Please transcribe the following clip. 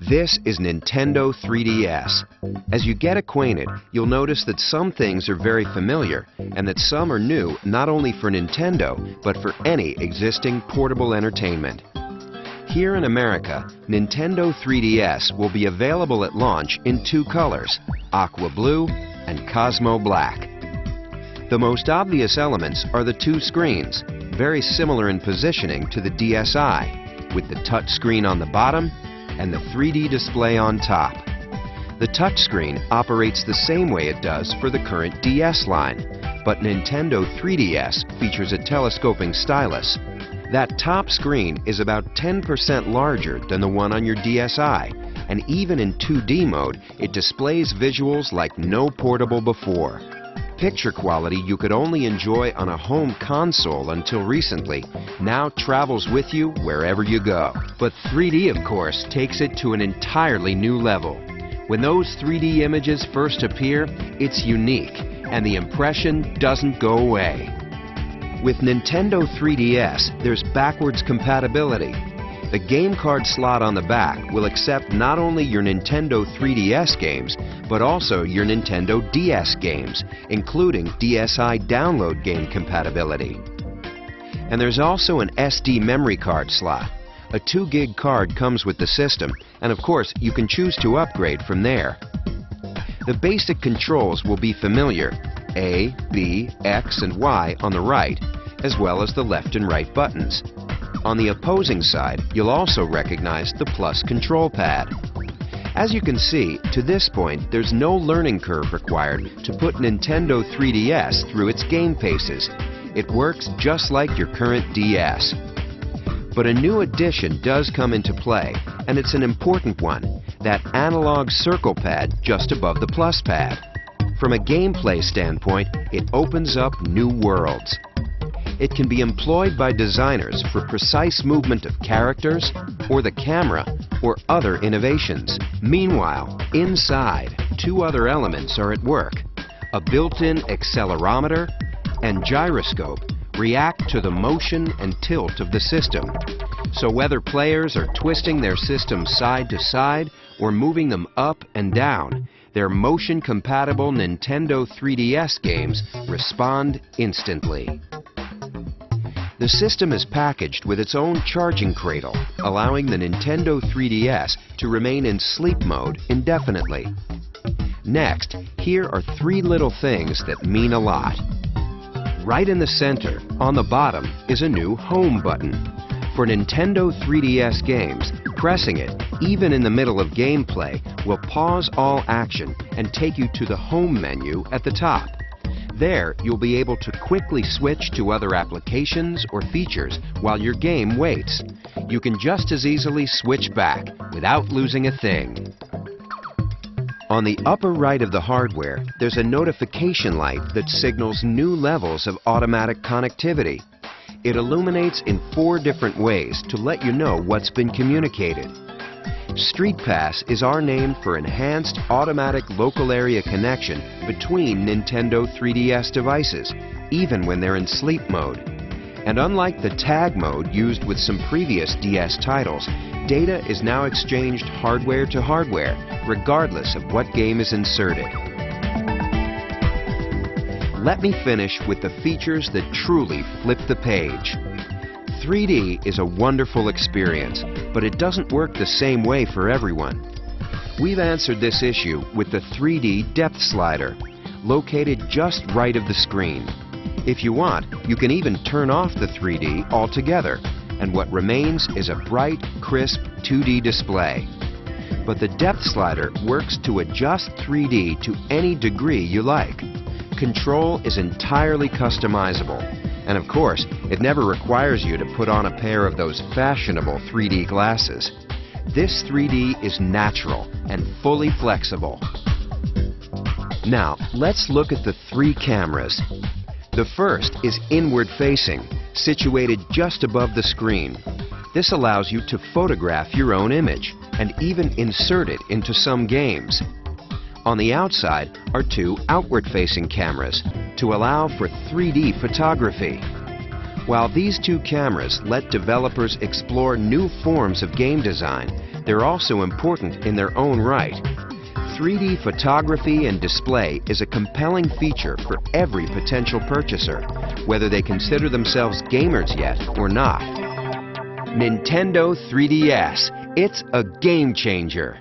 This is Nintendo 3DS. As you get acquainted, you'll notice that some things are very familiar and that some are new not only for Nintendo, but for any existing portable entertainment. Here in America, Nintendo 3DS will be available at launch in two colors, Aqua Blue and Cosmo Black. The most obvious elements are the two screens, very similar in positioning to the DSi, with the touch screen on the bottom and the 3D display on top. The touchscreen operates the same way it does for the current DS line, but Nintendo 3DS features a telescoping stylus. That top screen is about 10% larger than the one on your DSi, and even in 2D mode, it displays visuals like no portable before. Picture quality you could only enjoy on a home console until recently now travels with you wherever you go. But 3D, of course, takes it to an entirely new level. When those 3D images first appear, it's unique, and the impression doesn't go away. With Nintendo 3DS, there's backwards compatibility. The game card slot on the back will accept not only your Nintendo 3DS games, but also your Nintendo DS games, including DSi download game compatibility. And there's also an SD memory card slot. A 2 gig card comes with the system, and of course you can choose to upgrade from there. The basic controls will be familiar: A, B, X, and Y on the right, as well as the left and right buttons. On the opposing side, you'll also recognize the plus control pad. As you can see, to this point, there's no learning curve required to put Nintendo 3DS through its game paces. It works just like your current DS. But a new addition does come into play, and it's an important one: that analog circle pad just above the plus pad. From a gameplay standpoint, it opens up new worlds. It can be employed by designers for precise movement of characters, or the camera, or other innovations. Meanwhile, inside, two other elements are at work. A built-in accelerometer and gyroscope react to the motion and tilt of the system. So whether players are twisting their system side to side or moving them up and down, their motion-compatible Nintendo 3DS games respond instantly. The system is packaged with its own charging cradle, allowing the Nintendo 3DS to remain in sleep mode indefinitely. Next, here are three little things that mean a lot. Right in the center, on the bottom, is a new Home button. For Nintendo 3DS games, pressing it, even in the middle of gameplay, will pause all action and take you to the Home menu at the top. There, you'll be able to quickly switch to other applications or features while your game waits. You can just as easily switch back without losing a thing. On the upper right of the hardware, there's a notification light that signals new levels of automatic connectivity. It illuminates in 4 different ways to let you know what's been communicated. Street Pass is our name for enhanced automatic local area connection between Nintendo 3DS devices, even when they're in sleep mode. And unlike the tag mode used with some previous DS titles, data is now exchanged hardware to hardware, regardless of what game is inserted. Let me finish with the features that truly flip the page. 3D is a wonderful experience, but it doesn't work the same way for everyone. We've answered this issue with the 3D depth slider, located just right of the screen. If you want, you can even turn off the 3D altogether, and what remains is a bright, crisp 2D display. But the depth slider works to adjust 3D to any degree you like. Control is entirely customizable. And of course, it never requires you to put on a pair of those fashionable 3D glasses. This 3D is natural and fully flexible. Now, let's look at the 3 cameras. The first is inward-facing, situated just above the screen. This allows you to photograph your own image and even insert it into some games. On the outside are 2 outward-facing cameras to allow for 3D photography. While these 2 cameras let developers explore new forms of game design, they're also important in their own right. 3D photography and display is a compelling feature for every potential purchaser, whether they consider themselves gamers yet or not. Nintendo 3DS, it's a game changer.